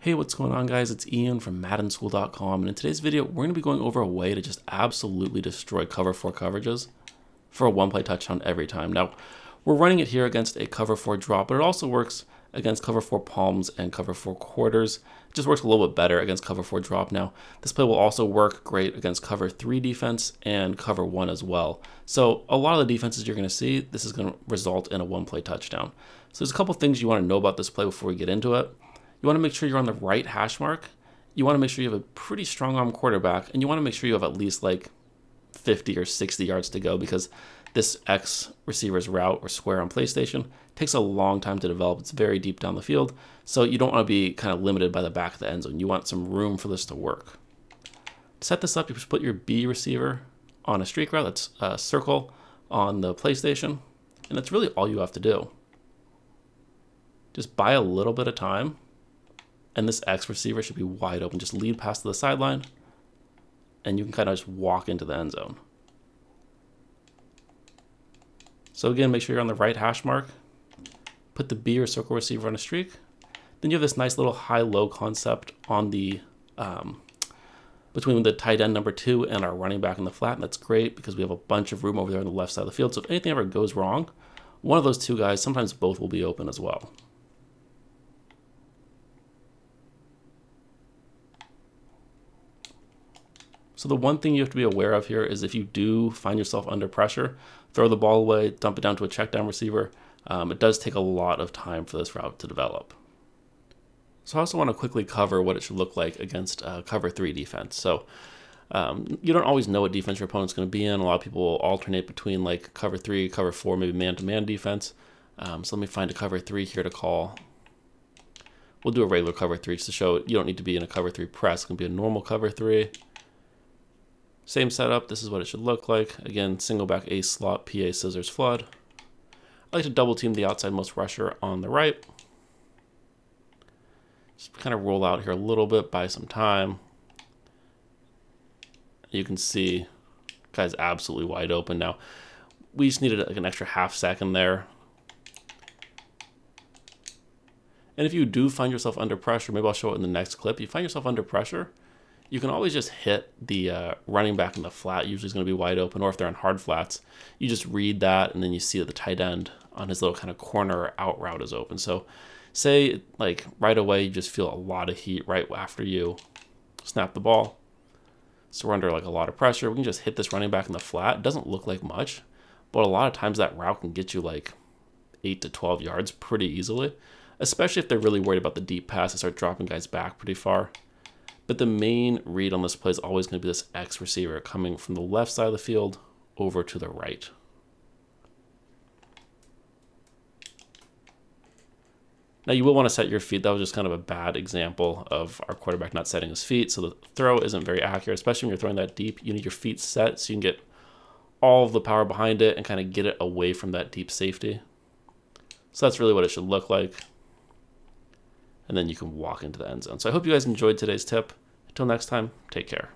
Hey, what's going on, guys? It's Ian from MaddenSchool.com, and in today's video, we're going to be going over a way to just absolutely destroy cover 4 coverages for a one-play touchdown every time. Now, we're running it here against a cover 4 drop, but it also works against cover 4 palms and cover 4 quarters. It just works a little bit better against cover 4 drop. Now, this play will also work great against cover 3 defense and cover 1 as well. So a lot of the defenses you're going to see, this is going to result in a one-play touchdown. So there's a couple things you want to know about this play before we get into it. You want to make sure you're on the right hash mark. You want to make sure you have a pretty strong arm quarterback, and you want to make sure you have at least like 50 or 60 yards to go, because this X receiver's route or square on PlayStation takes a long time to develop. It's very deep down the field, so you don't want to be kind of limited by the back of the end zone. You want some room for this to work. To set this up, you just put your B receiver on a streak route. That's a circle on the PlayStation, and that's really all you have to do. Just buy a little bit of time, and this X receiver should be wide open. Just lead pass to the sideline, and you can kind of just walk into the end zone. So again, make sure you're on the right hash mark. Put the B or circle receiver on a streak. Then you have this nice little high-low concept on the between the tight end number 2 and our running back in the flat. And that's great because we have a bunch of room over there on the left side of the field. So if anything ever goes wrong, one of those two guys, sometimes both, will be open as well. So the one thing you have to be aware of here is if you do find yourself under pressure, throw the ball away, dump it down to a check down receiver. It does take a lot of time for this route to develop. So I also want to quickly cover what it should look like against cover 3 defense. So you don't always know what defense your opponent's going to be in. A lot of people will alternate between like cover 3, cover 4, maybe man-to-man defense. So let me find a cover 3 here to call. We'll do a regular cover 3 just to show you don't need to be in a cover 3 press. It can be a normal cover 3. Same setup, this is what it should look like. Again, single back ace slot, PA scissors flood. I like to double team the outside most rusher on the right. Just kind of roll out here a little bit, buy some time. You can see guy's absolutely wide open. Now, we just needed like an extra half second there. And if you do find yourself under pressure, maybe I'll show it in the next clip. You find yourself under pressure, you can always just hit the running back in the flat. Usually is going to be wide open, or if they're on hard flats, you just read that, and then you see that the tight end on his little kind of corner out route is open. So say like right away you just feel a lot of heat right after you snap the ball. So we're under like a lot of pressure. We can just hit this running back in the flat. It doesn't look like much, but a lot of times that route can get you like 8 to 12 yards pretty easily, especially if they're really worried about the deep pass and start dropping guys back pretty far. But the main read on this play is always going to be this X receiver coming from the left side of the field over to the right. Now you will want to set your feet. That was just kind of a bad example of our quarterback not setting his feet. So the throw isn't very accurate, especially when you're throwing that deep. You need your feet set so you can get all of the power behind it and kind of get it away from that deep safety. So that's really what it should look like. And then you can walk into the end zone. So I hope you guys enjoyed today's tip. Until next time, take care.